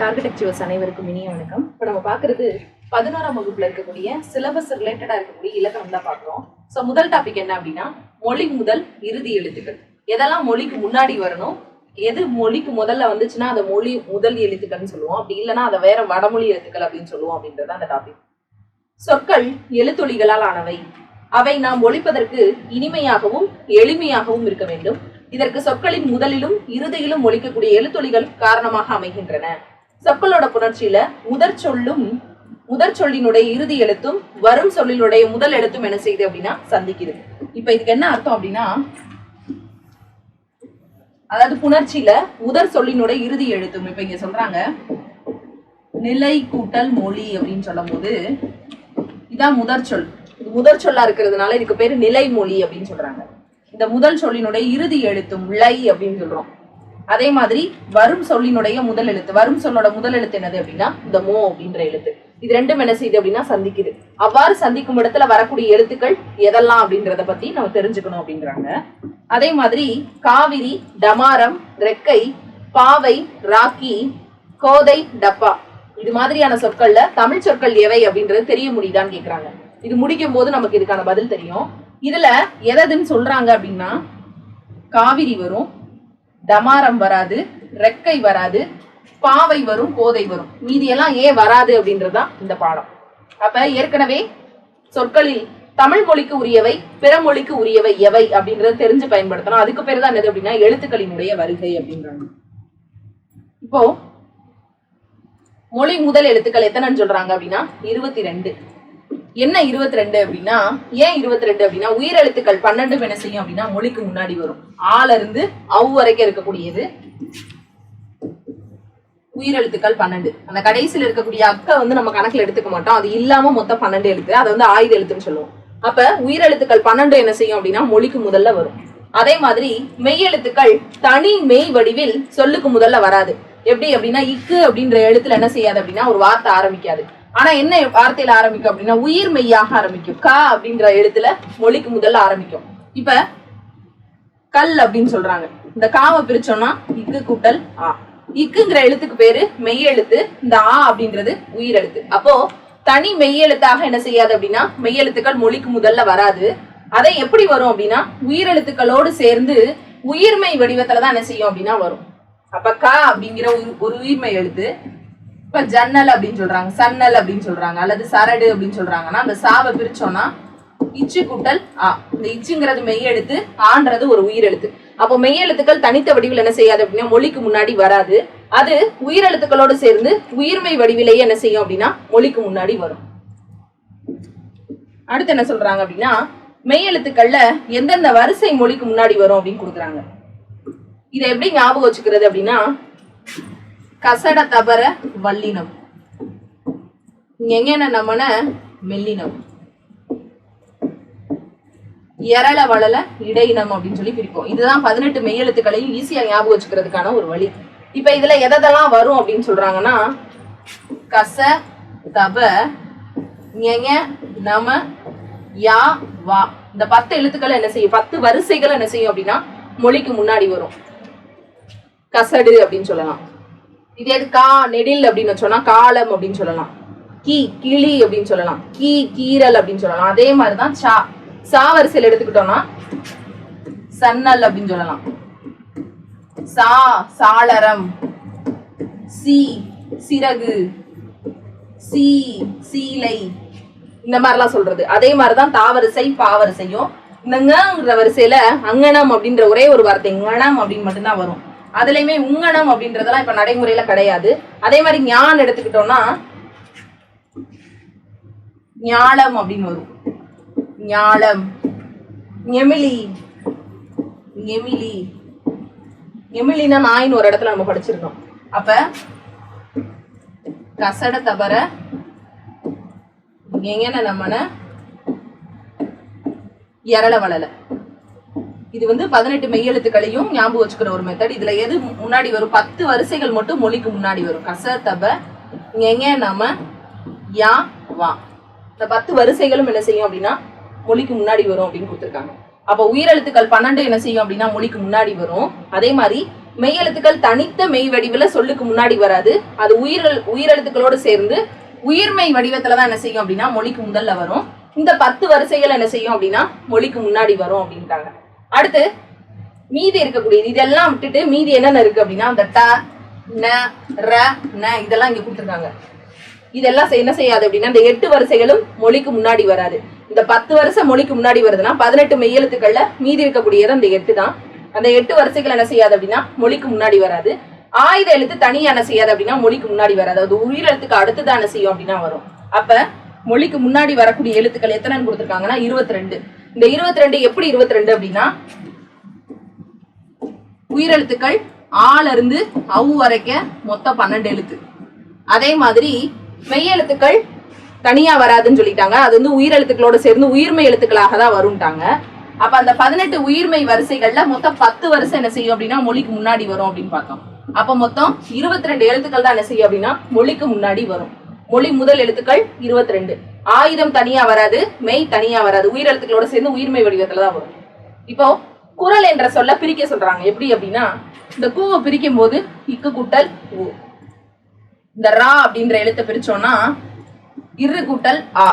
Architectures அனைவருக்கும் இனிய வணக்கம். இப்போ நம்ம பார்க்கறது 11ஆம் வகுப்புல இருக்கக்கூடிய சிலபஸ் ரிலேட்டடா இருக்கக்கூடிய இலக்கணம் தான் பார்க்குறோம். ஸோ முதல் டாபிக் என்ன அப்படின்னா மொழி முதல் இறுதி எழுத்துக்கள். எதெல்லாம் மொழிக்கு முன்னாடி வரணும், எது மொழிக்கு முதல்ல வந்துச்சுன்னா அதை மொழி முதல் எழுத்துக்கள்னு சொல்லுவோம், அப்படி இல்லைன்னா அதை வேற வடமொழி எழுத்துக்கள் அப்படின்னு சொல்லுவோம் அப்படின்றது அந்த டாபிக். சொற்கள் எழுத்தொலிகளால் ஆனவை. அவை நாம் ஒழிப்பதற்கு இனிமையாகவும் எளிமையாகவும் இருக்க வேண்டும். இதற்கு சொற்களின் முதலிலும் இறுதியிலும் ஒழிக்கக்கூடிய எழுத்தொலிகள் காரணமாக அமைகின்றன. சொற்களோட புணர்ச்சியில முதற் சொல்லினுடைய இறுதி எழுத்தும் வரும் சொல்லினுடைய முதல் எழுத்தும் என்ன செய்யுது அப்படின்னா சந்திக்குது. இப்ப இதுக்கு என்ன அர்த்தம் அப்படின்னா, அதாவது புணர்ச்சியில முதற் சொல்லினுடைய இறுதி எழுத்தும், இப்ப இங்க சொல்றாங்க நிலை கூட்டல் மொழி அப்படின்னு சொல்லும் போது இதான் முதற் சொல். முதற் சொல்லா இருக்கிறதுனால இதுக்கு பேரு நிலை மொழி அப்படின்னு சொல்றாங்க. இந்த முதல் சொல்லினுடைய இறுதி எழுத்தும் லை அப்படின்னு சொல்றோம். அதே மாதிரி வரும் சொல்லினுடைய முதல் எழுத்து, வரும் சொல்லோட முதல் எழுத்து என்னது அப்படின்னா இந்த மோ அப்படின்ற எழுத்து. இது ரெண்டும் என்ன செய்யுது அப்படின்னா சந்திக்குது. அவ்வாறு சந்திக்கும் இடத்துல வரக்கூடிய எழுத்துக்கள் எதெல்லாம் அப்படின்றத பத்தி நம்ம தெரிஞ்சுக்கணும் அப்படின்றாங்க. அதே மாதிரி காவிரி, டமாரம், ரெக்கை, பாவை, ராக்கி, கோதை, டப்பா இது மாதிரியான சொற்கள்ல தமிழ் சொற்கள் எவை அப்படின்றது தெரிய முடியுதான்னு கேக்குறாங்க. இது முடிக்கும் போது நமக்கு இதுக்கான பதில் தெரியும். இதுல எதுன்னு சொல்றாங்க அப்படின்னா காவிரி வரும், டமாரம் வராது, ரெக்கை வராது, பாவை வரும், கோதை வரும். மீதி எல்லாம் ஏன் வராது அப்படின்றதுதான் இந்த பாடம். அப்ப ஏற்கனவே சொற்களில் தமிழ் மொழிக்கு உரியவை பிற மொழிக்கு உரியவை எவை அப்படின்றத தெரிஞ்சு பயன்படுத்தணும். அதுக்கு பேரு தான் என்னது அப்படின்னா எழுத்துக்களினுடைய வருகை அப்படின்றாங்க. இப்போ மொழி முதல் எழுத்துக்கள் எத்தனைன்னு சொல்றாங்க அப்படின்னா 22. என்ன 22 அப்படின்னா, ஏன் 22 அப்படின்னா உயிரெழுத்துக்கள் 12 என்ன செய்யும் அப்படின்னா மொழிக்கு முன்னாடி வரும். ஆல இருந்து அவ் வரைக்கும் இருக்கக்கூடியது உயிரெழுத்துக்கள் 12. அந்த கடைசியில் இருக்கக்கூடிய அக்க நம்ம கணக்குல எடுத்துக்க மாட்டோம். அது இல்லாம மொத்தம் 12 எழுத்து, அதை ஆயுத எழுத்துன்னு சொல்லுவோம். அப்ப உயிரெழுத்துக்கள் 12 என்ன செய்யும் அப்படின்னா மொழிக்கு முதல்ல வரும். அதே மாதிரி மெய்யெழுத்துக்கள் தனி மெய் வடிவில் சொல்லுக்கு முதல்ல வராது. எப்படி அப்படின்னா இக்கு அப்படின்ற எழுத்துல என்ன செய்யாது அப்படின்னா ஒரு வார்த்தை ஆரம்பிக்காது. ஆனா என்ன வார்த்தையில ஆரம்பிக்கும் அப்படின்னா உயிர் மெய்யாக ஆரம்பிக்கும். க அப்படின்ற எழுத்துல மொழிக்கு முதல்ல ஆரம்பிக்கும். இப்ப கல் அப்படின்னு சொல்றாங்க. இந்த காவை பிரிச்சோம்னா இக்கு கூட்டல் ஆ. இக்குங்கிற எழுத்துக்கு பேரு மெய்யெழுத்து, இந்த ஆ அப்படின்றது உயிரெழுத்து. அப்போ தனி மெய்யெழுத்தாக என்ன செய்யாது அப்படின்னா மெய்யெழுத்துக்கள் மொழிக்கு முதல்ல வராது. அதை எப்படி வரும் அப்படின்னா உயிரெழுத்துக்களோடு சேர்ந்து உயிர்மெய் வடிவத்துலதான் என்ன செய்யும் அப்படின்னா வரும். அப்ப க அப்படிங்கிற ஒரு உயிர்மெய் எழுத்து. இப்ப ஜன்னல் அப்படின்னு சொல்றாங்க, சன்னல் அப்படின்னு சொல்றாங்க, அல்லது சரடு அப்படின்னு சொல்றாங்கன்னா அந்த சாவை பிரிச்சோம்னா இச்சு கூட்டல் ஆ. இந்த இச்சுங்கிறது மெய்யெழுத்து, ஆன்றது ஒரு உயிரெழுத்து. அப்போ மெய்யெழுத்துக்கள் தனித்த வடிவில் என்ன செய்யாது அப்படின்னா மொழிக்கு முன்னாடி வராது. அது உயிரெழுத்துக்களோடு சேர்ந்து உயிர்மெய் வடிவிலேயே என்ன செய்யும் அப்படின்னா மொழிக்கு முன்னாடி வரும். அடுத்து என்ன சொல்றாங்க அப்படின்னா மெய்யெழுத்துக்கள்ல எந்தெந்த வரிசை மொழிக்கு முன்னாடி வரும் அப்படின்னு கொடுக்குறாங்க. இதை எப்படி ஞாபகம் வச்சுக்கிறது அப்படின்னா கசட தபர வல்லினம், எங்கன நம்மன மெல்லினம், எரள வளல இடையினம் அப்படின்னு சொல்லி பிரிப்போம். இதுதான் 18 மெய்யெழுத்துக்களையும் ஈஸியா ஞாபகம் வச்சுக்கிறதுக்கான ஒரு வழி. இப்ப இதுல எதெல்லாம் வரும் அப்படின்னு சொல்றாங்கன்னா கச தப ஞ நம யா வா. இந்த 10 எழுத்துக்களை என்ன செய்யும், 10 வரிசைகள் என்ன செய்யும் அப்படின்னா மொழிக்கு முன்னாடி வரும். கசடு அப்படின்னு சொல்லலாம். இதே கா நெடில் அப்படின்னு வச்சோம்னா காலம் அப்படின்னு சொல்லலாம். கிளி அப்படின்னு சொல்லலாம். கீரல் அப்படின்னு சொல்லலாம். அதே மாதிரிதான் சா வரிசையில் எடுத்துக்கிட்டோம்னா சன்னல் அப்படின்னு சொல்லலாம். சாளரம், சிறகு, சீலை, இந்த மாதிரிலாம் சொல்றது. அதே மாதிரிதான் தாவரிசை பாவரிசையும். இந்த வரிசையில அங்கனம் அப்படின்ற ஒரே ஒரு வார்த்தை ங்கணம் அப்படின்னு மட்டும்தான் வரும். அதுலயுமே உங்கணம் அப்படின்றதெல்லாம் இப்ப நடைமுறையில கிடையாது. அதே மாதிரி ஞான் எடுத்துக்கிட்டோம்னா ஞாலம் அப்படின்னு வரும். ஞாலம், எமிலினா நாயின்னு ஒரு இடத்துல நம்ம படிச்சிருக்கோம். அப்ப கசட தபர எங்கன நம்மன எரள வளல. இது 18 மெய்யெழுத்துக்களையும் ஞாபகம் வச்சுக்கிற ஒரு மெத்தட். இதுல எது முன்னாடி வரும், 10 வரிசைகள் மட்டும் மொழிக்கு முன்னாடி வரும். கச தப ஞ நம யா வா. இந்த 10 வரிசைகளும் என்ன செய்யும் அப்படின்னா மொழிக்கு முன்னாடி வரும் அப்படின்னு கொடுத்துருக்காங்க. அப்ப உயிரெழுத்துக்கள் 12 என்ன செய்யும் அப்படின்னா மொழிக்கு முன்னாடி வரும். அதே மாதிரி மெய் எழுத்துக்கள் தனித்த மெய் வடிவுல சொல்லுக்கு முன்னாடி வராது. அது உயிரெழுத்துக்களோடு சேர்ந்து உயிர்மெய் வடிவத்துல தான் என்ன செய்யும் அப்படின்னா மொழிக்கு முதல்ல வரும். இந்த 10 வரிசைகள் என்ன செய்யும் அப்படின்னா மொழிக்கு முன்னாடி வரும் அப்படின்ட்டாங்க. அடுத்து மீதி இருக்கக்கூடியது இதெல்லாம் விட்டுட்டு மீதி என்னென்ன இருக்கு அப்படின்னா அந்த ட, ந, ர, ந இதெல்லாம் இங்க கொடுத்துருக்காங்க. இதெல்லாம் என்ன செய்யாது அப்படின்னா இந்த 8 வரிசைகளும் மொழிக்கு முன்னாடி வராது. இந்த 10 வரிசை மொழிக்கு முன்னாடி வருதுன்னா 18 மெய்யெழுத்துக்கள்ல மீதி இருக்கக்கூடியது அந்த 8 தான். அந்த 8 வரிசைகள் என்ன செய்யாது அப்படின்னா மொழிக்கு முன்னாடி வராது. ஆயுத எழுத்து தனியா என்ன செய்யாது அப்படின்னா மொழிக்கு முன்னாடி வராது. அது உயிரெழுத்துக்கு அடுத்துதான் என்ன செய்யும் அப்படின்னா வரும். அப்ப மொழிக்கு முன்னாடி வரக்கூடிய எழுத்துக்கள் எத்தனைன்னு கொடுத்துருக்காங்கன்னா 22. இந்த 22 எப்படி 22 அப்படின்னா உயிரெழுத்துக்கள் ஆல இருந்து அவு வரைக்க மொத்தம் 12 எழுத்து. அதே மாதிரி மெய்யெழுத்துக்கள் தனியா வராதுன்னு சொல்லிட்டாங்க. அது வந்து உயிரெழுத்துக்களோட சேர்ந்து உயிர்மை எழுத்துக்களாக தான் வரும்ட்டாங்க. அப்ப அந்த 18 உயிர்மை வரிசைகள்ல மொத்தம் 10 வரிசை என்ன செய்யும் அப்படின்னா மொழிக்கு முன்னாடி வரும் அப்படின்னு பார்த்தோம். அப்ப மொத்தம் 22 எழுத்துக்கள் தான் என்ன செய்யும் அப்படின்னா மொழிக்கு முன்னாடி வரும். மொழி முதல் எழுத்துக்கள் 22. ஆயுதம் தனியா வராது, மெய் தனியா வராது, உயிரெழுத்துக்களோட சேர்ந்து உயிர்மை வடிவத்துலதான் வரும். இப்போ குரல் என்ற சொல்ல பிரிக்க சொல்றாங்க. எப்படி அப்படின்னா இந்த கூவை பிரிக்கும் போது இக்கு கூட்டல் ஊ. இந்த ரா அப்படின்ற எழுத்தை பிரிச்சோம்னா இரு கூட்டல் ஆ,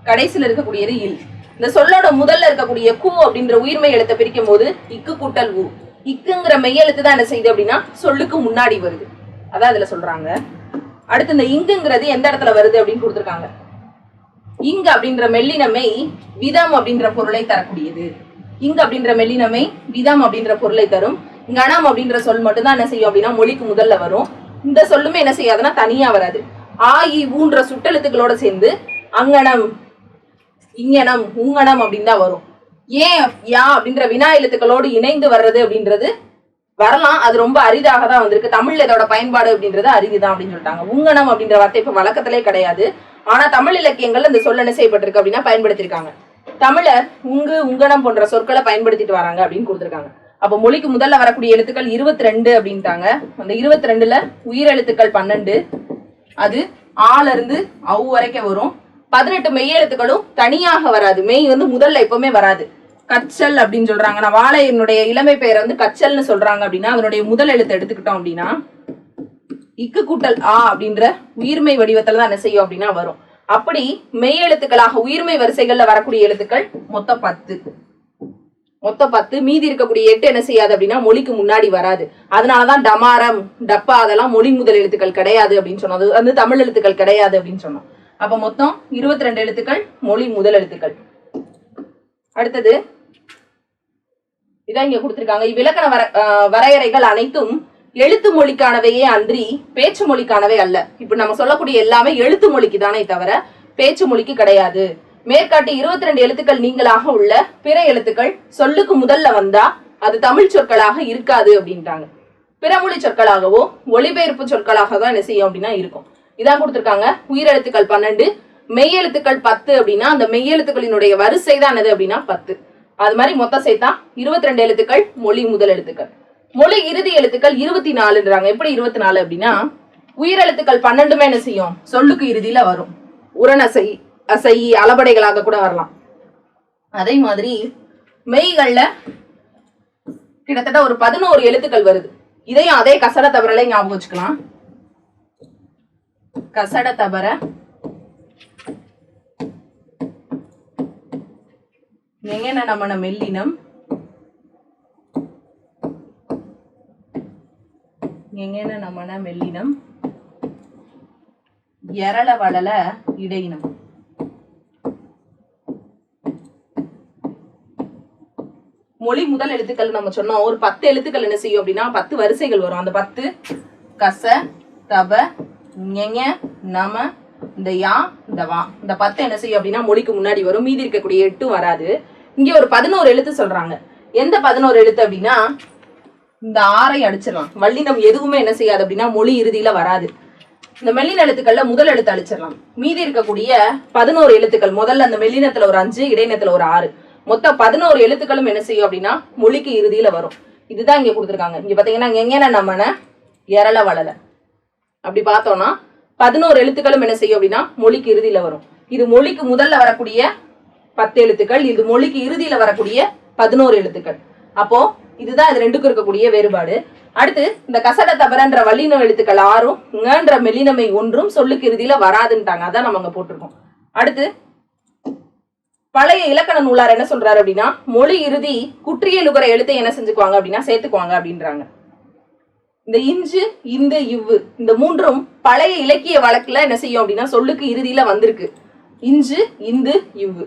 கடைசியில் இருக்கக்கூடியது இல். இந்த சொல்லோட முதல்ல இருக்கக்கூடிய கூ அப்படின்ற உயிர்மை எழுத்தை பிரிக்கும் போது இக்கு கூட்டல் ஊ. இக்குங்கிற மெய்யெழுத்து தான் என்ன செய்யுது அப்படின்னா சொல்லுக்கு முன்னாடி வருது. அதான் இதுல சொல்றாங்க. அடுத்து இந்த இங்குங்கிறது எந்த இடத்துல வருது அப்படின்னு கொடுத்துருக்காங்க. இங்கு அப்படின்ற மெல்லினமை விதம் அப்படின்ற பொருளை தரக்கூடியது. இங்கு அப்படின்ற மெல்லினமை விதம் அப்படின்ற பொருளை தரும். கணம் அப்படின்ற சொல் மட்டும்தான் என்ன செய்யும் அப்படின்னா மொழிக்கு முதல்ல வரும். இந்த சொல்லுமே என்ன செய்யாதுன்னா தனியா வராது. ஆயி ஊன்ற சுட்டெழுத்துக்களோட சேர்ந்து அங்கனம், இங்கனம், உங்கனம் அப்படின்னு தான் வரும். ஏன் யா அப்படின்ற வினா எழுத்துக்களோடு இணைந்து வர்றது அப்படின்றது வரலாம். அது ரொம்ப அரிதாக தான் வந்திருக்கு. தமிழ்ல இதோட பயன்பாடு அப்படின்றது அரிதுதான் அப்படின்னு சொல்லிட்டாங்க. உங்கனம் அப்படின்ற வார்த்தை இப்ப வழக்கத்திலே கிடையாது. ஆனா தமிழ் இலக்கியங்கள்ல இந்த சொல் என்ன செய்யப்பட்டிருக்கு அப்படின்னா பயன்படுத்திருக்காங்க. தமிழர் உங்கு, உங்கனம் போன்ற சொற்களை பயன்படுத்திட்டு வராங்க அப்படின்னு கொடுத்துருக்காங்க. அப்ப மொழிக்கு முதல்ல வரக்கூடிய எழுத்துக்கள் 22 அப்படின்ட்டாங்க. அந்த 22ல உயிரெழுத்துக்கள் 12. அது ஆல இருந்து அவு வரைக்கும் வரும். 18 மெய்யெழுத்துக்களும் தனியாக வராது. மெய் வந்து முதல்ல எப்பவுமே வராது. கச்சல் அப்படின்னு சொல்றாங்க. நான் வாழையினுடைய இளமை பெயரை வந்து கச்சல்னு சொல்றாங்க அப்படின்னா அதனுடைய முதல் எழுத்தை எடுத்துக்கிட்டோம் அப்படின்னா இக்கு கூட்டல் ஆ அப்படின்ற உயிர்மை வடிவத்துல தான் என்ன செய்யும் அப்படின்னா வரும். அப்படி மெய் எழுத்துக்களாக உயிர்மை வரிசைகள்ல வரக்கூடிய எழுத்துக்கள் மொத்தம் 10. மீதி இருக்கக்கூடிய 8 என்ன செய்யாது அப்படின்னா மொழிக்கு முன்னாடி வராது. அதனாலதான் டமாரம், டப்பா அதெல்லாம் மொழி முதல் எழுத்துக்கள் கிடையாது அப்படின்னு சொன்னோம். அது வந்து தமிழ் எழுத்துக்கள் கிடையாது அப்படின்னு சொன்னோம். அப்ப மொத்தம் 22 எழுத்துக்கள் மொழி முதல் எழுத்துக்கள். அடுத்தது இதான் இங்க கொடுத்திருக்காங்க. இவ்விலக்கண வரையறைகள் அனைத்தும் எழுத்து மொழிக்கானவையே அன்றி பேச்சு மொழிக்கானவை அல்ல. இப்ப நம்ம சொல்லக்கூடிய எல்லாமே எழுத்து மொழிக்கு தானே தவிர பேச்சு மொழிக்கு கிடையாது. மேற்காட்டி 22 எழுத்துக்கள் நீங்களாக உள்ள பிற எழுத்துக்கள் சொல்லுக்கு முதல்ல வந்தா அது தமிழ் சொற்களாக இருக்காது அப்படின்ட்டாங்க. பிறமொழி சொற்களாகவோ ஒளிபெயர்ப்பு சொற்களாக தான் என்ன செய்யும் அப்படின்னா இருக்கும். இதான் கொடுத்திருக்காங்க. உயிரெழுத்துக்கள் 12, மெய்யெழுத்துக்கள் 10 அப்படின்னா அந்த மெய்யெழுத்துக்களினுடைய வரிசை தான் என்னது அப்படின்னா 10. அது மாதிரி மொத்தம் சேர்த்தா 22 எழுத்துக்கள் மொழி முதல் எழுத்துக்கள். மொழி இறுதி எழுத்துக்கள் 24ன்றாங்க. எப்படி 24 அப்படின்னா உயிரெழுத்துக்கள் 12மே என்ன செய்யும் சொல்லுக்கு இறுதியில வரும். உரணசை, அசை, அளபடைகளாக கூட வரலாம். அதே மாதிரி மெய்கள்ல கிட்டத்தட்ட ஒரு 11 எழுத்துக்கள் வருது. இதையும் அதே கசட தபரலை ஞாபகம் வச்சுக்கலாம். கசட தபர, ஞெஞன நமன மெல்லினம், ஞெஞன நமன மெல்லினம், எரள வளல இடையினம். மொழி முதல் எழுத்துக்கள் நம்ம சொன்னோம். ஒரு 10 எழுத்துக்கள் என்ன செய்யும் அப்படின்னா 10 வரிசைகள் வரும். அந்த 10 கச, தப, ஞெஞ, நம, இந்த யா, இந்த வா, இந்த 10 என்ன செய்யும் அப்படின்னா மொழிக்கு முன்னாடி வரும். மீதி இருக்கக்கூடிய 8 வராது. இங்க ஒரு 11 எழுத்து சொல்றாங்க. எந்த 11 எழுத்து அப்படின்னா இந்த 6ஐ அடிச்சிடலாம். வல்லினம் எதுவுமே என்ன செய்யாது அப்படின்னா மொழி இறுதியில வராது. இந்த மெல்லின எழுத்துக்கள்ல முதல் எழுத்து அழிச்சிடலாம். மீதி இருக்கக்கூடிய 11 எழுத்துக்கள் முதல்ல அந்த மெல்லினத்துல ஒரு 5, இடையினத்துல ஒரு 6, மொத்தம் 11 எழுத்துக்களும் என்ன செய்யும் அப்படின்னா மொழிக்கு இறுதியில வரும். இதுதான் இங்க கொடுத்துருக்காங்க. இங்க பாத்தீங்கன்னா ஞெஞன நமன எரள வளல அப்படி பார்த்தோம்னா 11 எழுத்துக்களும் என்ன செய்யும் அப்படின்னா மொழிக்கு இறுதியில வரும். இது மொழிக்கு முதல்ல வரக்கூடிய 10 எழுத்துக்கள், இது மொழிக்கு இறுதியில வரக்கூடிய 11 எழுத்துக்கள். அப்போ இதுதான் இது ரெண்டுக்கும் இருக்கக்கூடிய வேறுபாடு. அடுத்து இந்த கசட தபரன்ற வல்லின எழுத்துக்கள் 6ம் ங்கன்ற மெல்லினமை 1ம் சொல்லுக்கு இறுதியில வராதுன்ட்டாங்க. அதான் நம்ம அங்க போட்டிருக்கோம். அடுத்து பழைய இலக்கண நூலார் என்ன சொல்றாரு அப்படின்னா, மொழி இறுதி குற்றியலுகர எழுத்தை என்ன செஞ்சுக்குவாங்க அப்படின்னா சேர்த்துக்குவாங்க அப்படின்றாங்க. இந்த இஞ்சு இந்து இவ்வு இந்த 3ம் பழைய இலக்கிய வழக்குல என்ன செய்யும் அப்படின்னா சொல்லுக்கு இறுதியில வந்திருக்கு. இஞ்சு இந்து இவ்வு.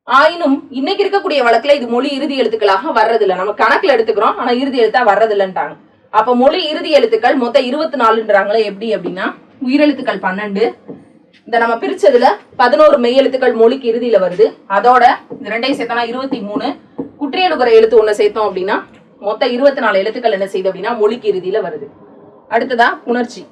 ஆயினும் இன்னைக்கு இருக்கக்கூடிய வழக்குல இது மொழி இறுதி எழுத்துக்களாக வர்றதில்லை. நம்ம கணக்குல எடுத்துக்கிறோம், ஆனா இறுதி எழுத்தா வர்றதில்லைன்ட்டாங்க. அப்ப மொழி இறுதி எழுத்துக்கள் மொத்தம் 24ன்றாங்களே. எப்படி அப்படின்னா உயிரெழுத்துக்கள் 12, இந்த நம்ம பிரிச்சதுல 11 மெய் எழுத்துக்கள் மொழிக்கு இறுதியில வருது. அதோட இந்த 2ஐயும் சேர்த்தோம்னா 23, குற்றியலுகர எழுத்து 1 சேர்த்தோம் அப்படின்னா மொத்தம் 24 எழுத்துக்கள் என்ன செய்யுது அப்படின்னா மொழிக்கு இறுதியில வருது. அடுத்ததா புணர்ச்சி.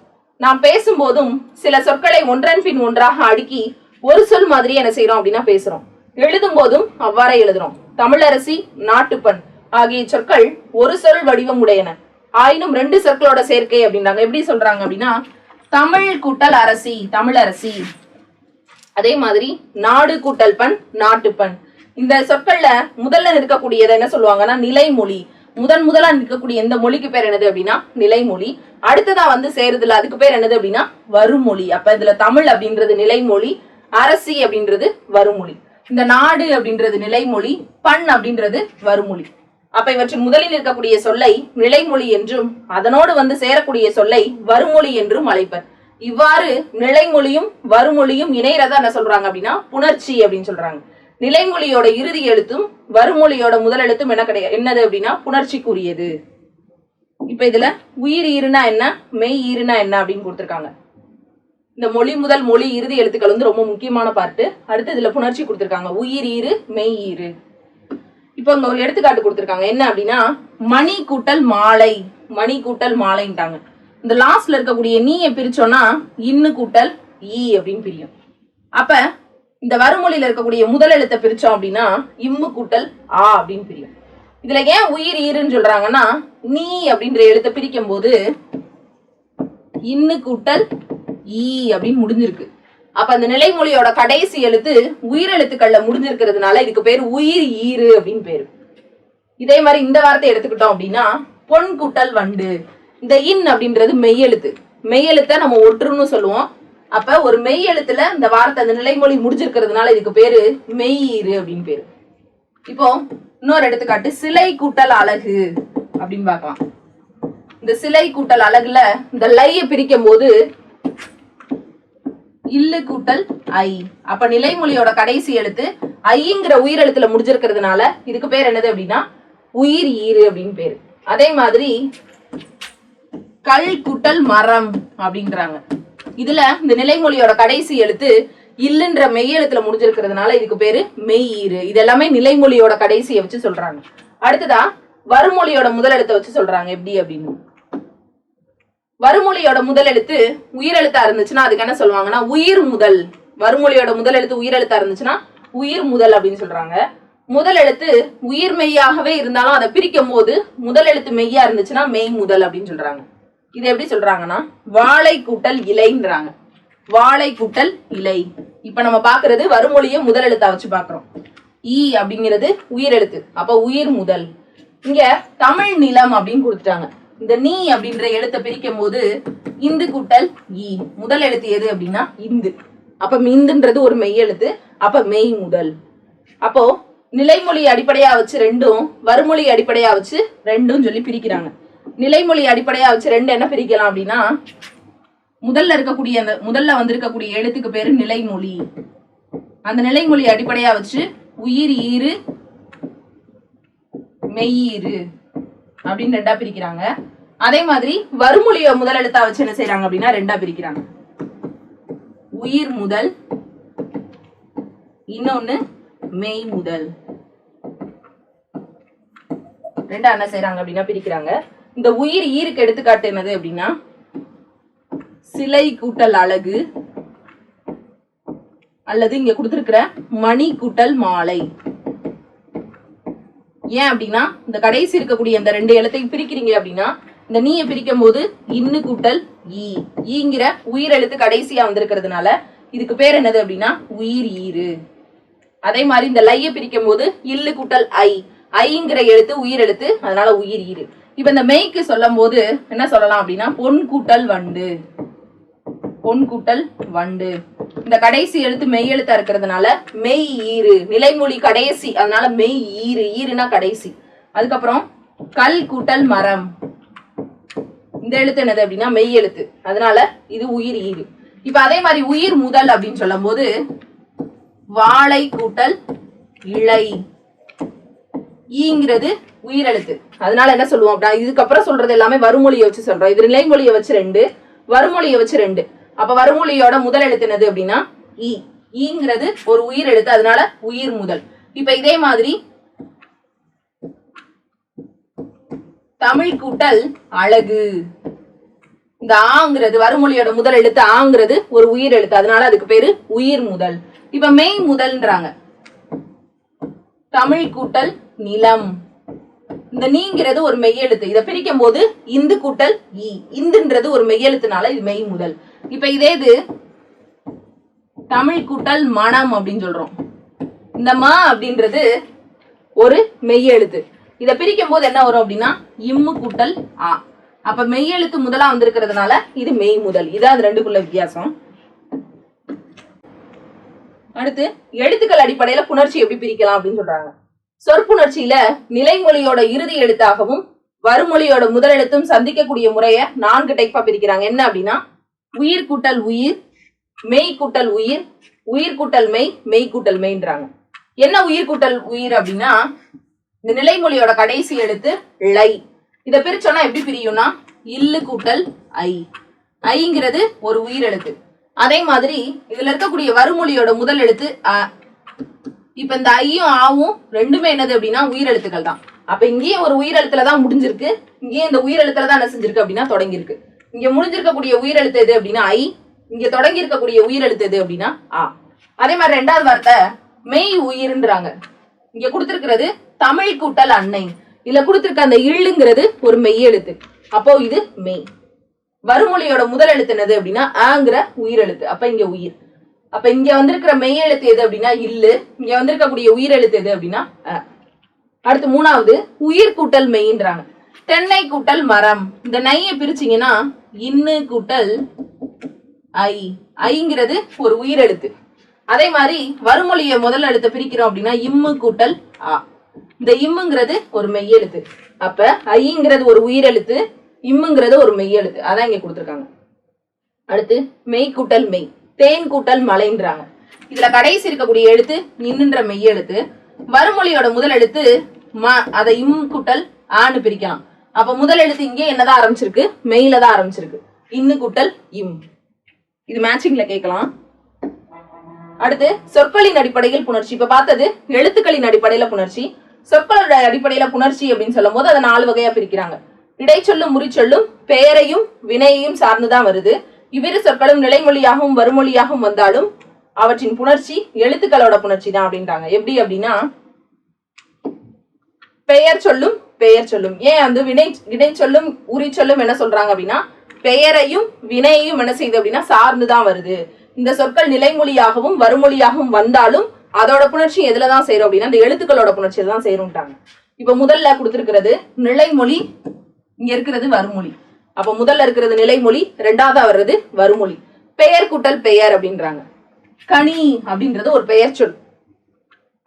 நாம் பேசும்போதும் சில சொற்களை ஒன்றன் பின் ஒன்றாக அடுக்கி ஒரு சொல் மாதிரி என்ன செய்யறோம் அப்படின்னா பேசுறோம். எழுதும் போதும் அவ்வாறே எழுதுறோம். தமிழரசி, நாட்டுப்பண் ஆகிய சொற்கள் ஒரு சொல் வடிவம் உடையன, ஆயினும் 2 சொற்களோட சேர்க்கை அப்படின்றாங்க. எப்படி சொல்றாங்க அப்படின்னா தமிழ் கூட்டல் அரசி தமிழரசி, அதே மாதிரி நாடு கூட்டல் பண் நாட்டுப்பண். இந்த சொற்கள்ல முதல்ல இருக்கக்கூடியதை என்ன சொல்லுவாங்கன்னா நிலைமொழி. முதலா நிற்கக்கூடிய இந்த மொழிக்கு பேர் என்னது அப்படின்னா நிலைமொழி. அடுத்ததா வந்து சேருதுல அதுக்கு பேர் என்னது அப்படின்னா வருமொழி. அப்ப இதுல தமிழ் அப்படின்றது நிலைமொழி, அரசி அப்படின்றது வருமொழி. இந்த நாடு அப்படின்றது நிலைமொழி, பண் அப்படின்றது வருமொழி. அப்ப இவற்றின் முதலில் இருக்கக்கூடிய சொல்லை நிலைமொழி என்றும் அதனோடு வந்து சேரக்கூடிய சொல்லை வருமொழி என்றும் அழைப்பர். இவ்வாறு நிலைமொழியும் வருமொழியும் இணையறத என்ன சொல்றாங்க அப்படின்னா புணர்ச்சி அப்படின்னு சொல்றாங்க. நிலைமொழியோட இறுதி எழுத்தும் வருமொழியோட முதல் எழுத்தும் என்னது அப்படின்னா புணர்ச்சிக்குரியது. இப்ப இதுல உயிர் ஈறுனா என்ன, மெய் ஈறுனா என்ன அப்படின்னு கொடுத்திருக்காங்க. இந்த மொழி முதல் மொழி இறுதி எழுத்துக்கள் வந்து ரொம்ப முக்கியமான பார்ட்டு. அடுத்து இதுல புணர்ச்சி கொடுத்திருக்காங்க, உயிர் ஈறு மெய் ஈறு. இப்போ இங்க ஒரு எடுத்துக்காட்டு கொடுத்திருக்காங்க. என்ன அப்படின்னா மணி கூட்டல் மாலை, மணி கூட்டல் மாலைன்ட்டாங்க. இந்த லாஸ்ட்ல இருக்கக்கூடிய நீயை பிரிச்சோம்னா இன்னு கூட்டல் ஈ அப்படின்னு பிரியும். அப்ப இந்த வருமொழியில இருக்கக்கூடிய முதல் எழுத்தை பிரிச்சோம் அப்படின்னா இம்மு கூட்டல் ஆ அப்படின்னு பிரியும். இதுல ஏன் உயிர் ஈருன்னு சொல்றாங்கன்னா நீ அப்படின்ற எழுத்தை பிரிக்கும் போது இன்னு கூட்டல் ஈ அப்படின்னு முடிஞ்சிருக்கு. அப்ப அந்த நிலைமொழியோட கடைசி எழுத்து உயிரெழுத்துக்கள்ல முடிஞ்சிருக்கிறதுனால இதுக்கு பேர் உயிர் ஈறு அப்படின்னு பேரு. இதே மாதிரி இந்த வார்த்தை எடுத்துக்கிட்டோம் அப்படின்னா பொன் கூட்டல் வண்டு. இந்த இன் அப்படின்றது மெய்யெழுத்து, மெய்யெழுத்த நம்ம ஒற்றுன்னு சொல்லுவோம். அப்ப ஒரு மெய் எழுத்துல இந்த வார்த்தை அந்த நிலைமொழி முடிஞ்சிருக்கிறதுனால இதுக்கு பேரு மெய் ஈறு அப்படின்னு பேரு. இப்போ இன்னொரு எடுத்துக்காட்டு சிலை கூட்டல் அழகு அப்படின்னு பார்க்கலாம். இந்த சிலை கூட்டல் அழகுல இந்த லைய பிரிக்கும் போது இல்லு கூட்டல் ஐ. அப்ப நிலைமொழியோட கடைசி எழுத்து ஐங்கிற உயிரெழுத்துல முடிஞ்சிருக்கிறதுனால இதுக்கு பேர் என்னது அப்படின்னா உயிர் ஈறு அப்படின்னு பேரு. அதே மாதிரி கல் கூட்டல் மரம் அப்படின்றாங்க. இதுல இந்த நிலைமொழியோட கடைசி எழுத்து இல்லுன்ற மெய் எழுத்துல முடிஞ்சிருக்கிறதுனால இதுக்கு பேரு மெய் ஈறு. இது எல்லாமே நிலைமொழியோட கடைசியை வச்சு சொல்றாங்க. அடுத்ததா வருமொழியோட முதல் எழுத்தை வச்சு சொல்றாங்க. எப்படி அப்படின்னு வருமொழியோட முதல் எழுத்து உயிரெழுத்தா இருந்துச்சுன்னா அதுக்கு என்ன சொல்லுவாங்கன்னா உயிர் முதல். வருமொழியோட முதல் எழுத்து உயிரெழுத்தா இருந்துச்சுன்னா உயிர் முதல் அப்படின்னு சொல்றாங்க. முதல் எழுத்து உயிர் மெய்யாகவே இருந்தாலும் அதை பிரிக்கும் போது முதல் எழுத்து மெய்யா இருந்துச்சுன்னா மெய் முதல் அப்படின்னு சொல்றாங்க. இது எப்படி சொல்றாங்கன்னா வாழை கூட்டல் இலைன்றாங்க. வாழை கூட்டல் இலை. இப்ப நம்ம பாக்குறது வருமொழியை முதல் எழுத்தா வச்சு பாக்குறோம். ஈ அப்படிங்கிறது உயிர் எழுத்து, அப்ப உயிர் முதல். இங்க தமிழ் நிலம் அப்படின்னு கொடுத்துட்டாங்க. இந்த நீ அப்படின்ற எழுத்தை பிரிக்கும் போது இந்து கூட்டல் ஈ. முதல் எழுத்து எது அப்படின்னா இந்து. அப்ப இந்துன்றது ஒரு மெய் எழுத்து, அப்ப மெய் முதல். அப்போ நிலைமொழி அடிப்படையா வச்சு 2ம் வருமொழி அடிப்படையா வச்சு 2ம் சொல்லி பிரிக்கிறாங்க. நிலைமொழி அடிப்படையா வச்சு 2 என்ன பிரிக்கலாம் அப்படின்னா முதல்ல வந்திருக்கக்கூடிய எழுத்துக்கு பேரு நிலைமொழி. அந்த நிலைமொழி அடிப்படையா வச்சு உயிர் ஈறு மெய்யீறு அப்படின்னு 2ஆ பிரிக்கிறாங்க. அதே மாதிரி வருமொழிய முதல் எழுத்தா வச்சு என்ன செய்யறாங்க அப்படின்னா 2ஆ பிரிக்கிறாங்க. உயிர் முதல், இன்னொன்னு மெய் முதல். 2ஆ என்ன செய்யறாங்க அப்படின்னா பிரிக்கிறாங்க. இந்த உயிர் ஈருக்கு எடுத்துக்காட்டு என்னது அப்படின்னா சிலை கூட்டல் அழகு, அல்லது இங்க கொடுத்திருக்கிற மணி கூட்டல் மாலை. ஏன் அப்படின்னா இந்த கடைசி இருக்கக்கூடிய இந்த 2 எழுத்தையும் பிரிக்கிறீங்க அப்படின்னா இந்த நீயை பிரிக்கும் போது இன்னு கூட்டல் ஈ. ஈங்கிற உயிர் எழுத்து கடைசியா வந்திருக்கிறதுனால இதுக்கு பேர் என்னது அப்படின்னா உயிர் ஈறு. அதே மாதிரி இந்த லைய பிரிக்கும் போது இல்லு கூட்டல் ஐ. ஐங்கிற எழுத்து உயிர் எழுத்து, அதனால உயிர் ஈறு. இப்ப இந்த மெய்க்கு சொல்லும் போது என்ன சொல்லலாம் அப்படின்னா பொன் கூட்டல் வண்டு, பொன் கூட்டல் வண்டு. இந்த கடைசி எழுத்து மெய் எழுத்தா இருக்கிறதுனால மெய் ஈறு, நிலைமொழி கடைசி, அதனால மெய் ஈறு, ஈறுனா கடைசி. அதுக்கப்புறம் கல் கூட்டல் மரம், இந்த எழுத்து என்னது அப்படின்னா மெய் எழுத்து, அதனால இது உயிர் ஈறு. இப்ப அதே மாதிரி உயிர் முதல் அப்படின்னு சொல்லும் போது வாழை கூட்டல் இழை, ஈங்கிறது உயிரெழுத்து, அதனால என்ன சொல்லுவோம் அப்படின்னா இதுக்கப்புறம் சொல்றது எல்லாமே வருமொழியை வச்சு சொல்றோம். இது நிலைமொழியை வச்சு 2, வருமொழியை வச்சு 2. அப்ப வருமொழியோட முதல் எழுத்து என்னது அப்படின்னா ஈ, ஈங்கிறது ஒரு உயிர் எழுத்து, அதனால உயிர் முதல். இப்ப இதே மாதிரி தமிழ் கூட்டல் அழகு, இந்த ஆங்கிறது வருமொழியோட முதல் எழுத்து, ஆங்கிறது ஒரு உயிர் எழுத்து, அதனால அதுக்கு பேரு உயிர் முதல். இப்ப மெய் முதல்ன்றாங்க. தமிழ் கூட்டல் நிலம், இந்த நீங்கிறது ஒரு மெய்யெழுத்து, இதை பிரிக்கும் போது இந்து கூட்டல் ஈ, இந்துன்றது ஒரு மெய்யெழுத்துனால இது மெய் முதல். இப்ப இதே இது தமிழ் கூட்டல் மனம் அப்படின்னு சொல்றோம். இந்த ம அப்படின்றது ஒரு மெய்யெழுத்து, இதை பிரிக்கும் போது என்ன வரும் அப்படின்னா இம்மு கூட்டல் ஆ. அப்ப மெய்யெழுத்து முதலா வந்திருக்கிறதுனால இது மெய் முதல். இதான் அது ரெண்டுக்குள்ள வித்தியாசம். அடுத்து எழுத்துக்கள் அடிப்படையில புணர்ச்சி எப்படி பிரிக்கலாம் அப்படின்னு சொல்றாங்க. சொற்புணர்ச்சியில நிலைமொழியோட இறுதி எழுத்தாகவும் வருமொழியோட முதல் எழுத்தும் சந்திக்கக்கூடிய முறைய 4 டைப்பா பிரிக்கிறாங்க. என்ன அப்படின்னா உயிர் கூட்டல் உயிர், மெய் கூட்டல் உயிர், உயிர் கூட்டல் மெய், மெய் கூட்டல் மெய்ன்றாங்க. என்ன உயிர் கூட்டல் உயிர் அப்படின்னா இந்த நிலைமொழியோட கடைசி எழுத்து லை, இதை பிரிச்சோம்னா எப்படி பிரியும்னா இல்லு கூட்டல் ஐ, ஐங்கிறது ஒரு உயிர் எழுத்து. அதே மாதிரி இதுல இருக்கக்கூடிய வருமொழியோட முதல் எழுத்து அ. இப்ப இந்த ஐயும் ஆவும் ரெண்டுமே என்னது அப்படின்னா உயிரெழுத்துக்கள் தான். அப்ப இங்கேயும் ஒரு உயிரெழுத்துலதான் முடிஞ்சிருக்கு, இங்கேயும் இந்த உயிரெழுத்துலதான் என்ன செஞ்சிருக்கு அப்படின்னா தொடங்கியிருக்கு. இங்க முடிஞ்சிருக்கக்கூடிய உயிரெழுத்து எது அப்படின்னா ஐ, இங்க தொடங்கி இருக்கக்கூடிய உயிரெழுத்து எது அப்படின்னா ஆ. அதே மாதிரி 2வது வார்த்தை மெய் உயிர்ன்றாங்க. இங்க கொடுத்திருக்கிறது தமிழ் கூட்டல் அன்னை, இதுல கொடுத்திருக்க அந்த இல்லுங்கிறது ஒரு மெய் எழுத்து, அப்போ இது மெய். வருமொழியோட முதல் எழுத்து என்னது அப்படின்னா ஆங்கிற உயிரெழுத்து, அப்ப இங்க உயிர். அப்ப இங்க வந்திருக்கிற மெய் எழுத்து எது அப்படின்னா இல்லு, இங்க வந்திருக்கக்கூடிய உயிரெழுத்து எது அப்படின்னா அ. அடுத்து 3வது உயிர் கூட்டல் மெய்ன்றாங்க. தென்னை கூட்டல் மரம், இந்த நையை பிரிச்சிங்கன்னா இன்னு கூட்டல் ஐ, ஐங்கிறது ஒரு உயிரெழுத்து. அதே மாதிரி வருமொழிய முதல் எழுத்தை பிரிக்கிறோம் அப்படின்னா இம்மு கூட்டல் ஆ, இந்த இம்முங்கிறது ஒரு மெய்யெழுத்து, அப்ப ஐங்கிறது ஒரு உயிரெழுத்து, இம்முங்கிறது ஒரு மெய்யெழுத்து, அதான் இங்க கொடுத்துருக்காங்க. அடுத்து மெய் கூட்டல் மெய், தேன் கூட்டல் மலைன்றாங்க. இதுல கடைசி இருக்கக்கூடிய எழுத்து இன்னுன்ற மெய்யெழுத்து, வருமொழியோட முதல் எழுத்து ம, அதை இம் கூட்டல் ஆன்னு பிரிக்கலாம். அப்ப முதல் எழுத்து இங்கே என்னதான் ஆரம்பிச்சிருக்கு, மெயில தான் ஆரம்பிச்சிருக்கு, இன்னு கூட்டல் இம். இது மேட்சிங்ல கேட்கலாம். அடுத்து சொற்களின் அடிப்படையில் புணர்ச்சி. இப்ப பார்த்தது எழுத்துக்களின் அடிப்படையில புணர்ச்சி. சொற்களோட அடிப்படையில புணர்ச்சி அப்படின்னு சொல்லும் போது அதை 4 வகையா பிரிக்கிறாங்க. இடைச்சொல்லும் முறிச்சொல்லும் பெயரையும் வினையையும் சார்ந்துதான் வருது. இவ்விரு சொற்களும் நிலைமொழியாகவும் வருமொழியாகவும் வந்தாலும் அவற்றின் புணர்ச்சி எழுத்துக்களோட புணர்ச்சி தான் அப்படின்றாங்க. எப்படி அப்படின்னா பெயர் சொல்லும் பெயர் சொல்லும், ஏன் வந்து வினை சொல்லும் உரி சொல்லும் என்ன சொல்றாங்க அப்படின்னா பெயரையும் வினையையும் என்ன செய்யுது அப்படின்னா சார்ந்துதான் வருது. இந்த சொற்கள் நிலைமொழியாகவும் வருமொழியாகவும் வந்தாலும் அதோட புணர்ச்சி எதுலதான் செய்யறோம் அப்படின்னா இந்த எழுத்துக்களோட புணர்ச்சியில தான் செய்யறோம்ட்டாங்க. இப்ப முதல்ல கொடுத்திருக்கிறது நிலைமொழி, இங்க இருக்கிறது வருமொழி. அப்ப முதல்ல இருக்கிறது நிலைமொழி, 2வதா வர்றது வருமொழி. பெயர் கூட்டல் பெயர் அப்படின்றாங்க. கனி அப்படின்றது ஒரு பெயர் சொல்,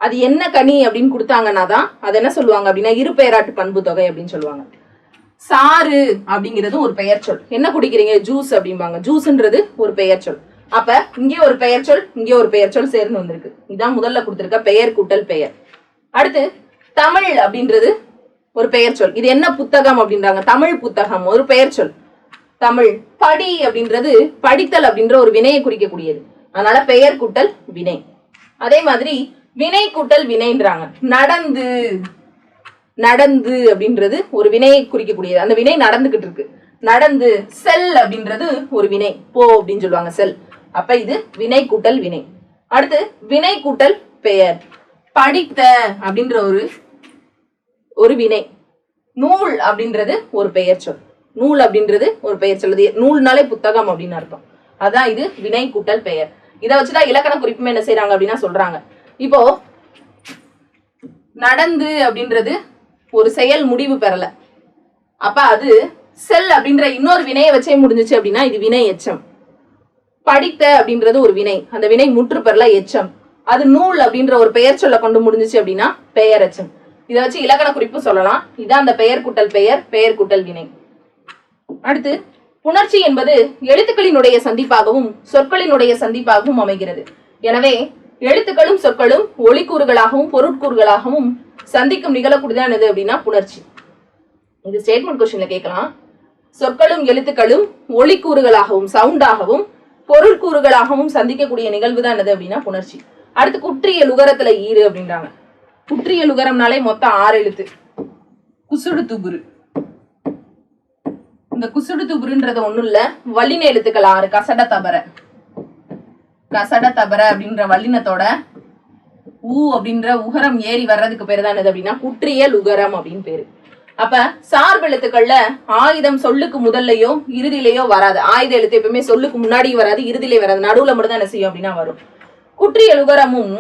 அது என்ன கனி அப்படின்னு கொடுத்தாங்கன்னா தான் அது என்ன சொல்லுவாங்க அப்படின்னா இரு பெயராட்டு பண்பு தொகை அப்படின்னு சொல்லுவாங்க. சாறு அப்படிங்கிறது ஒரு பெயர் சொல், என்ன குடிக்கிறீங்க ஜூஸ் அப்படிம்பாங்க, ஜூஸ்ன்றது ஒரு பெயர் சொல். அப்ப இங்கே ஒரு பெயர் சொல், இங்கே ஒரு பெயர் சொல் சேர்ந்து வந்திருக்கு. இதான் முதல்ல கொடுத்திருக்க பெயர் கூட்டல் பெயர். அடுத்து தமிழ் அப்படின்றது ஒரு பெயர் சொல், இது என்ன புத்தகம் அப்படின்றாங்க, தமிழ் புத்தகம் ஒரு பெயர் சொல். தமிழ். படி அப்படின்றது படித்தல் அப்படின்ற ஒரு வினையை குறிக்கக்கூடியது, அதனால பெயர் கூட்டல் வினை. அதே மாதிரி வினை கூட்டல் வினைன்றாங்க. நடந்து, நடந்து அப்படின்றது ஒரு வினையை குறிக்கக்கூடியது, அந்த வினை நடந்துகிட்டு இருக்கு, நடந்து. செல் அப்படின்றது ஒரு வினை, போ அப்படின்னு சொல்லுவாங்க செல், அப்ப இது வினை கூட்டல் வினை. அடுத்து வினை கூட்டல் பெயர். படித்த அப்படின்ற ஒரு வினை. நூல் அப்படின்றது ஒரு பெயர் சொல், நூல் அப்படின்றது ஒரு பெயர் சொல், நூல்னாலே புத்தகம் அப்படின்னு அர்த்தம், அதான் இது வினை கூட்டல் பெயர். இதை வச்சுதான் இலக்கண குறிப்புமே என்ன செய்யறாங்க அப்படின்னா சொல்றாங்க. இப்போ நடந்து அப்படின்றது ஒரு செயல் முடிவு பெறல, அப்ப அது செல் அப்படின்ற இன்னொரு வினையை வச்சே முடிஞ்சிச்சு அப்படின்னா இது வினை எச்சம். படித்த அப்படின்றது ஒரு வினை, அந்த வினை முற்றுப்பெறல எச்சம். அது நூல் அப்படின்ற ஒரு பெயர் சொல்ல கொண்டு முடிஞ்சிச்சு அப்படின்னா பெயர் எச்சம். இதை வச்சு இலக்கண குறிப்பு சொல்லலாம். இதான் அந்த பெயர் கூட்டல் பெயர், பெயர் கூட்டல் வினை. அடுத்து புணர்ச்சி என்பது எழுத்துக்களினுடைய சந்திப்பாகவும் சொற்களினுடைய சந்திப்பாகவும் அமைகிறது. எனவே எழுத்துக்களும் சொற்களும் ஒளிக்கூறுகளாகவும் பொருட்கூறுகளாகவும் சந்திக்கும் நிகழக்கூடியதான் எது அப்படின்னா புணர்ச்சி. இது ஸ்டேட்மெண்ட் கொஸ்டின்ல கேட்கலாம். சொற்களும் எழுத்துக்களும் ஒளிக்கூறுகளாகவும் சவுண்டாகவும் பொருட்கூறுகளாகவும் சந்திக்கக்கூடிய நிகழ்வு தான் என்னது அப்படின்னா புணர்ச்சி. அடுத்து குற்றியல் உகரத்துல ஈறு அப்படின்றாங்க. குற்றியல் உகரம்னாலே மொத்தம் 6 எழுத்து. குசுடு துபுரு. இந்த குசுடு துபுருன்றது ஒண்ணும் இல்ல, வல்லின எழுத்துக்கள் 6. கசட தபர. கசட தபர அப்படின்ற வல்லினத்தோட ஊ அப்படின்ற உகரம் ஏறி வர்றதுக்கு பேரு தான் என்னது அப்படின்னா குற்றியல் உகரம் அப்படின்னு பேரு. அப்ப சார்பு எழுத்துக்கள்ல ஆயுதம் சொல்லுக்கு முதல்லையோ இறுதியிலேயோ வராது. ஆயுத எழுத்து எப்பவுமே சொல்லுக்கு முன்னாடியும் வராது, இறுதியிலே வராது, நடுவுல மட்டும் தான் என்ன செய்யும் அப்படின்னா வரும். குற்றியல் உகரமும்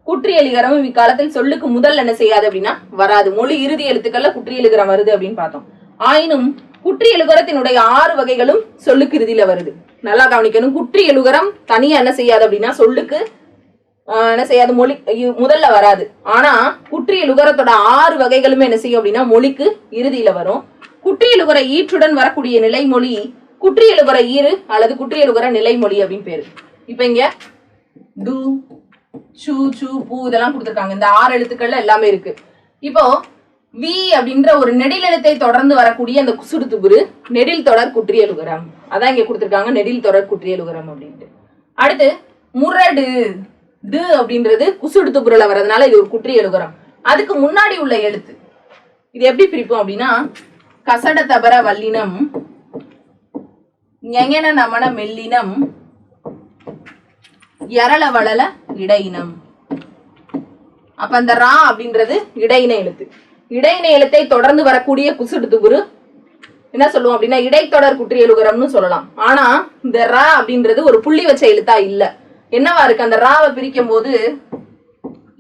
குற்றியல் இகரமும் இக்காலத்தில் சொல்லுக்கு முதல்ல என்ன செய்யாது அப்படின்னா வராது. மொழி இறுதி எழுத்துக்கள்ல குற்றியல் இகரம் வருது அப்படின்னு பார்த்தோம். ஆயினும் குற்றியல் உகரத்தினுடைய 6 வகைகளும் சொல்லுக்கு இறுதியில வருது. நல்லா கவனிக்கணும். குற்றியல் உகரம் தனியா என்ன செய்யாது அப்படின்னா சொல்லுக்கு என்ன செய்யாது, மொழி முதல்ல வராது. ஆனா குற்றியல் உகரத்தோட 6 வகைகளுமே என்ன செய்யும் அப்படின்னா மொழிக்கு இறுதியில வரும். குற்றியல் உகர ஈற்றுடன் வரக்கூடிய நிலைமொழி குற்றியல் உகர ஈறு அல்லது குற்றியல் உகர நிலைமொழி அப்படின்னு பேரு. இப்ப இங்க டு சு சு பூ இதெல்லாம் கொடுத்துருக்காங்க. இந்த 6 எழுத்துக்கள்ல எல்லாமே இருக்கு. இப்போ வி அப்படின்ற ஒரு நெடில் எழுத்தை தொடர்ந்து வரக்கூடிய அந்த குசுடு துபுரு நெடில் தொடர் குற்றியல் உகரம். அதான் இங்க கொடுத்துருக்காங்க, நெடில் தொடர் குற்றியல் உகரம் அப்படின்ட்டு. அடுத்து முரடு டு அப்படின்றது குசுடு துபுருல வர்றதுனால இது ஒரு குற்றியல் உகரம். அதுக்கு முன்னாடி உள்ள எழுத்து இது எப்படி பிரிப்போம் அப்படின்னா கசட தபர வல்லினம், ஞெஞன நமன மெல்லினம், எரள வளல இடையினம். அப்ப அந்த ரா அப்படின்றது இடையின எழுத்து. இடையின எழுத்தை தொடர்ந்து வரக்கூடிய குசுடு துபுரு என்ன சொல்லுவோம் அப்படின்னா இடைத்தொடர் குற்றியல் உகரம்னு சொல்லலாம். ஆனா இந்த ரா அப்படின்றது ஒரு புள்ளி வச்ச எழுத்தா இல்ல. என்னவா இருக்கு, அந்த ராவை பிரிக்கும் போது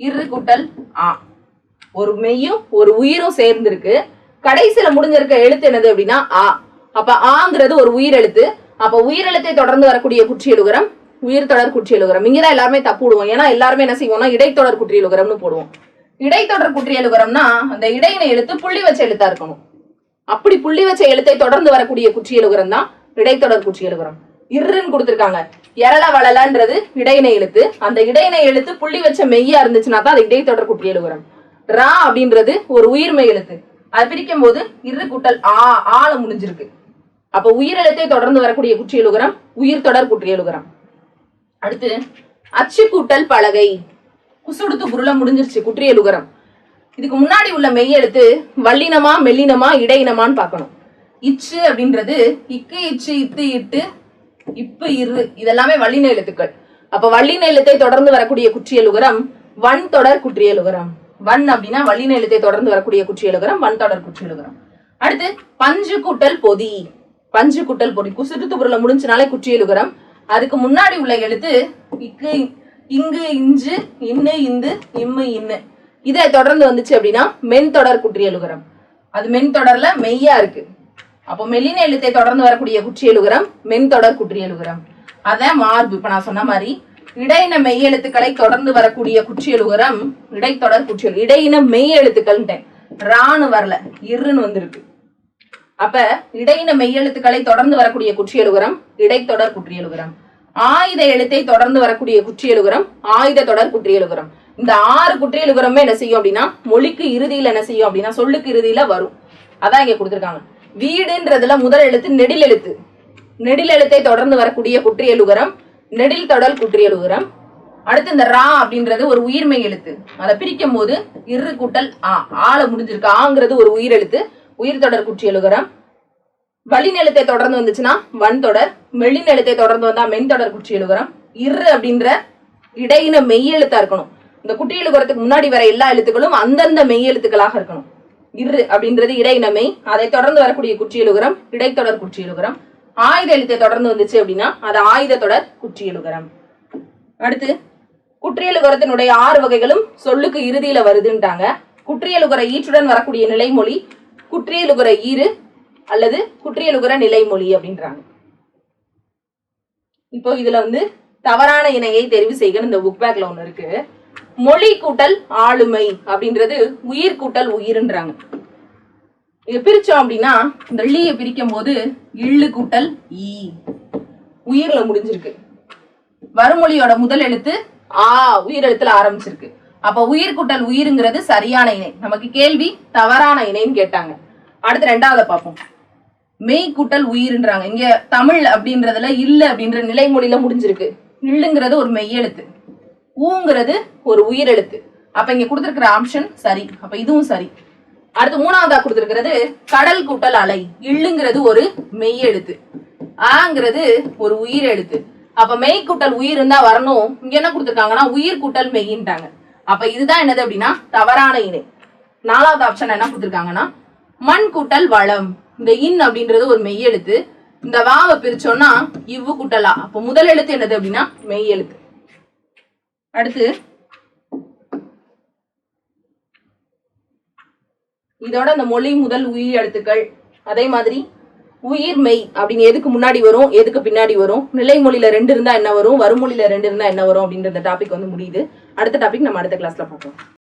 இரு கூட்டல் ஆ, ஒரு மெய்யும் ஒரு உயிரும் சேர்ந்து இருக்கு. கடைசியில முடிஞ்சிருக்க எழுத்து என்னது அப்படின்னா ஆ. அப்ப ஆங்கிறது ஒரு உயிர் எழுத்து. அப்ப உயிரெழுத்தை தொடர்ந்து வரக்கூடிய குற்றியல் உகரம் உயிர் தொடர் குற்றியல் உகரம். இங்கதான் எல்லாருமே தப்பு விடுவோம். ஏன்னா எல்லாருமே என்ன செய்வோம்னா இடைத்தொடர் குற்றியல் உகரம்னு போடுவோம். இடைத்தொடர் குற்றியல் உகரம்னா அந்த இடையின எழுத்து புள்ளி வச்ச எழுத்தா இருக்கணும். அப்படி புள்ளி வச்ச எழுத்தை தொடர்ந்து வரக்கூடிய குற்றியல் உகரம் தான் இடைத்தொடர் குற்றியல் உகரம். இருன்னு கொடுத்திருக்காங்க. எரள வளலன்றது இடையின எழுத்து. அந்த இடையின எழுத்து புள்ளி வச்ச மெய்யா இருந்துச்சுன்னா தான் அது இடைத்தொடர் குற்றியல் உகரம். ரா அப்படின்றது ஒரு உயிர்மெய் எழுத்து. அதை பிரிக்கும் போது இரு கூட்டல் ஆ, ஆல முடிஞ்சிருக்கு. அப்ப உயிரெழுத்தை தொடர்ந்து வரக்கூடிய குற்றியல் உகரம் உயிர் தொடர் குற்றியல் உகரம். அடுத்து அச்சு கூட்டல் பலகை குசுடு துபுருல முடிஞ்சிருச்சு குற்றியல் உகரம். இதுக்கு முன்னாடி உள்ள மெய் எழுத்து வல்லினமா மெல்லினமா இடையினமான்னு பார்க்கணும். இச்சு அப்படின்றது இக்கு இச்சு இத்து இட்டு இப்பு இரு இதெல்லாமே வல்லின எழுத்துக்கள். அப்ப வல்லின எழுத்தை தொடர்ந்து வரக்கூடிய குற்றியல் உகரம் வன் தொடர் குற்றியல் உகரம். வன் அப்படின்னா வல்லின எழுத்தை தொடர்ந்து வரக்கூடிய குற்றியல் உகரம் வன் தொடர் குற்றியல் உகரம். அடுத்து பஞ்சு கூட்டல் பொதி. பஞ்சு கூட்டல் பொதி குசுடு துபுருல முடிஞ்சனாலே குற்றியல் உகரம். அதுக்கு முன்னாடி உள்ள எழுத்து இக்கு இங்கு இஞ்சு இன்னு இந்து இம்மு இன்னு இதை தொடர்ந்து வந்துச்சு அப்படின்னா மென் தொடர் குற்றியல் உகரம். அது மென் தொடர்ல மெய்யா இருக்கு. அப்போ மெல்லின எழுத்தை தொடர்ந்து வரக்கூடிய குற்றியல் உகரம் மென் தொடர் குற்றியல் உகரம். அதான் மார்பு. இப்ப நான் சொன்ன மாதிரி இடையின மெய் எழுத்துக்களை தொடர்ந்து வரக்கூடிய குற்றியல் உகரம் இடைத்தொடர் குற்றியல். இடையின மெய் எழுத்துக்கள் ரான்னு வரல, இருன்னு வந்திருக்கு. அப்ப இடையின மெய்யெழுத்துக்களை தொடர்ந்து வரக்கூடிய குற்றியல் உகரம் இடைத்தொடர் குற்றியல் உகரம். ஆயுத எழுத்தை தொடர்ந்து வரக்கூடிய குற்றியல் உகரம் ஆயுத தொடர் குற்றியல் உகரம். இந்த 6 குற்றியல் உகரமே என்ன செய்யும் அப்படின்னா மொழிக்கு இறுதியில என்ன செய்யும் அப்படின்னா சொல்லுக்கு இறுதியில வரும். அதான் இங்க கொடுத்திருக்காங்க. வீடுன்றதுல முதல் எழுத்து நெடில் எழுத்து. நெடில் எழுத்தை தொடர்ந்து வரக்கூடிய குற்றியல் உகரம் நெடில் தொடர் குற்றியல் உகரம். அடுத்து இந்த ரா அப்படின்றது ஒரு உயிர்மெய் எழுத்து. அதை பிரிக்கும் போது இரு கூட்டல் ஆ, ஆல முடிஞ்சிருக்கு. ஆங்கிறது ஒரு உயிர் எழுத்து உயிர் தொடர் குற்றியல் உகரம். வல்லின எழுத்தை தொடர்ந்து வந்துச்சுன்னா வன் தொடர், மெல்லின எழுத்தை தொடர்ந்து வந்தா மென் தொடர் குற்றியல் உகரம். இரு அப்படின்ற இடையின மெய் எழுத்தா இருக்கணும். இந்த குற்றியல் உகரத்துக்கு முன்னாடி வர எல்லா எழுத்துக்களும் அந்தந்த மெய் எழுத்துக்களாக இருக்கணும். இரு அப்படின்றது இடையின மெய். அதை தொடர்ந்து வரக்கூடிய குற்றியல் உகரம் இடைத்தொடர் குற்றியல் உகரம். ஆயுத எழுத்தை தொடர்ந்து வந்துச்சு அப்படின்னா அது ஆயுத தொடர் குற்றியல் உகரம். அடுத்து குற்றியல் உகரத்தினுடைய 6 வகைகளும் சொல்லுக்கு இறுதியில வருதுன்ட்டாங்க. குற்றியல் உகர ஈற்றுடன் வரக்கூடிய நிலைமொழி குற்றியல் உகர ஈறு அல்லது குற்றியலுகர நிலைமொழி அப்படின்றாங்க. இப்போ இதுல வந்து தவறான இணையை தெரிவு செய்க இந்த புக் பேக்ல ஒண்ணு இருக்கு. மொழி கூட்டல் ஆளுமை அப்படின்றது உயிர் கூட்டல் உயிர்ன்றாங்க. இதை பிரிச்சோம் அப்படின்னா இந்த ள்ளியை பிரிக்கும் போது இள்ளு கூட்டல் ஈ உயிர்ல முடிஞ்சிருக்கு. வருமொழியோட முதல் எழுத்து ஆ உயிர் எழுத்துல ஆரம்பிச்சிருக்கு. அப்ப உயிர் கூட்டல் உயிருங்கிறது சரியான இணை. நமக்கு கேள்வி தவறான இணைன்னு கேட்டாங்க. அடுத்து ரெண்டாவது பார்ப்போம். மெய் கூட்டல் உயிர்ன்றாங்க. இங்க தமிழ் அப்படின்றதுல இல்ல அப்படின்ற நிலைமொழியில முடிஞ்சிருக்கு. இல்லுங்கிறது ஒரு மெய்யெழுத்து, ஊங்கிறது ஒரு உயிரெழுத்து. அப்ப இங்க கொடுத்திருக்கிற ஆப்ஷன் சரி. அப்ப இதுவும் சரி. அடுத்து மூணாவதா கொடுத்திருக்கிறது கடல் கூட்டல் அலை. இல்லுங்கிறது ஒரு மெய்யெழுத்து, ஆங்கிறது ஒரு உயிர் எழுத்து. அப்ப மெய் கூட்டல் உயிர் இருந்தா வரணும். இங்க என்ன கொடுத்திருக்காங்கன்னா உயிர் கூட்டல் மெய்யின்ட்டாங்க. அப்ப இதுதான் என்னது அப்படின்னா தவறான இணை. நாலாவது ஆப்ஷன் என்ன கொடுத்திருக்காங்கன்னா மண் கூட்டல் வளம். இந்த இன் அப்படின்றது ஒரு மெய்யெழுத்து. இந்த வாவை பிரிச்சோம்னா இவ்வு கூட்டலா. அப்ப முதல் எழுத்து என்னது அப்படின்னா மெய் எழுத்து. அடுத்து இதோட இந்த மொழி முதல் உயிர் எழுத்துக்கள், அதே மாதிரி உயிர் மெய் அப்படின்னு எதுக்கு முன்னாடி வரும் எதுக்கு பின்னாடி வரும், நிலைமொழியில 2 இருந்தா என்ன வரும், வருமொழியில 2 இருந்தா என்ன வரும் அப்படின்ற டாபிக் வந்து முடியுது. அடுத்த டாபிக் நம்ம அடுத்த கிளாஸ்ல பார்ப்போம்.